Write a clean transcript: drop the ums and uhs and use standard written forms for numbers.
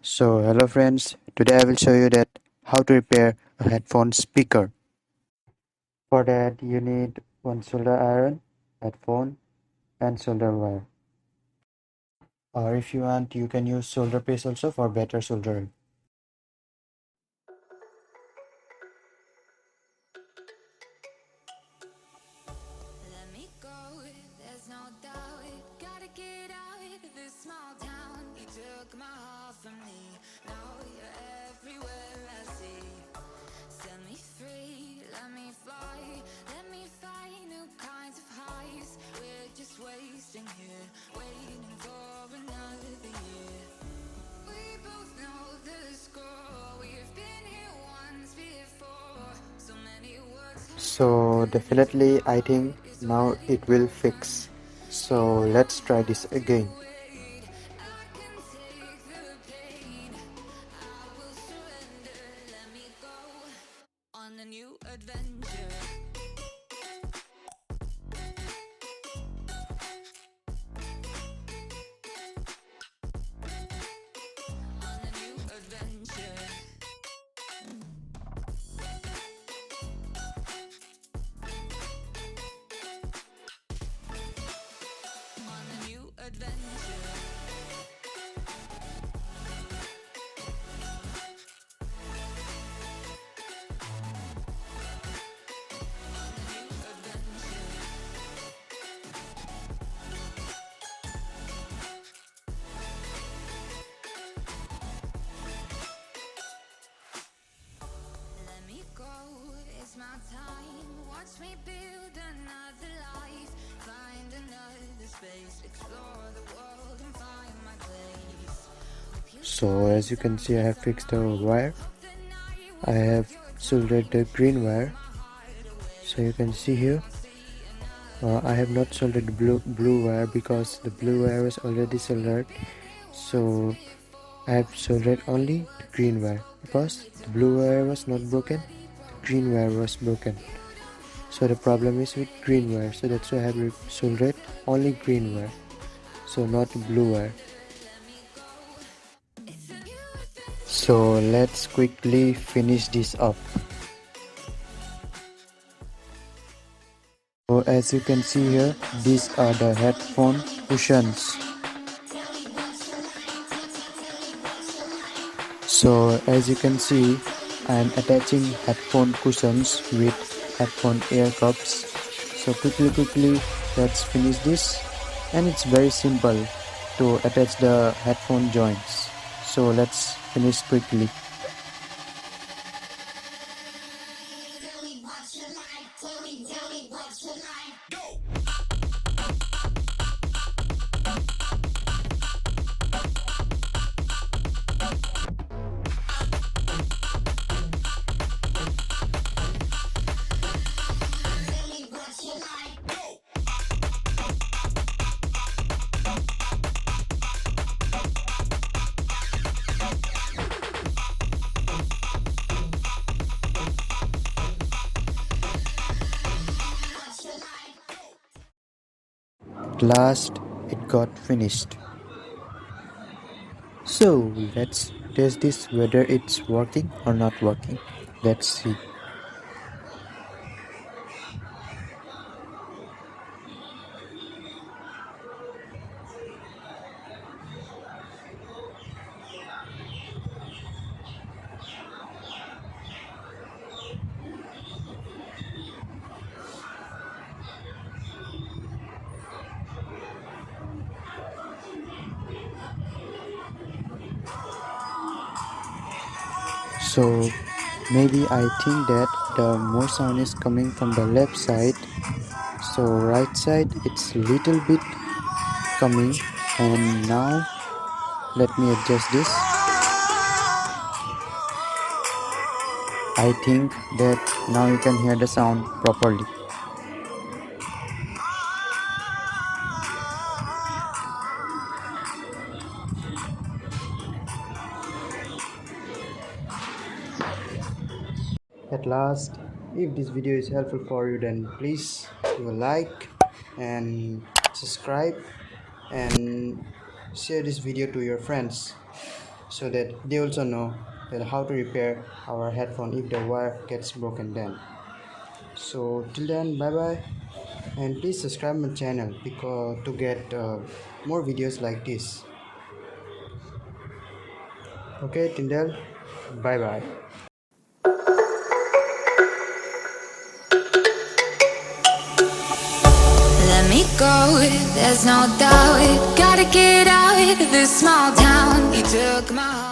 So hello friends, today I will show you that how to repair a headphone speaker. For that you need one solder iron, headphone and solder wire. Or if you want you can use solder paste also for better soldering. Let me go, there's no doubt. Gotta get out of this small town. You took my heart from me, now you're everywhere I see. Set me free, let me fly. Let me find new kinds of highs. We're just wasting here, waiting for another year. We both know the score, we've been here once before. So many words. So definitely I think now it will fix. So let's try this again. On a new adventure. On a new adventure. On a new adventure. Let me go, it's my time. Watch me build another life. Find another space. Explore the world and find my place. So as you can see I have fixed the wire. I have soldered the green wire. So you can see here I have not soldered the blue wire because the blue wire was already soldered. So I have soldered only the green wire because the blue wire was not broken, the green wire was broken. So the problem is with green wire, so that's why I have soldered only green wire, so not blue wire. So let's quickly finish this up. So as you can see here, these are the headphone cushions. So as you can see, I am attaching headphone cushions with headphone ear cups. So quickly let's finish this, and it's very simple to attach the headphone joints. So let's finish quickly. At last it got finished. So let's test this whether it's working or not working. Let's see. So maybe I think that the more sound is coming from the left side. So right side it's little bit coming, and now let me adjust this. I think that now you can hear the sound properly. At last, if this video is helpful for you, then please give a like and subscribe and share this video to your friends. so that they also know that how to repair our headphone if the wire gets broken then. So till then, bye bye, and please subscribe my channel because to get more videos like this. Okay, till then, bye bye. Let me go, there's no doubt. Gotta get out of this small town. You took my heart.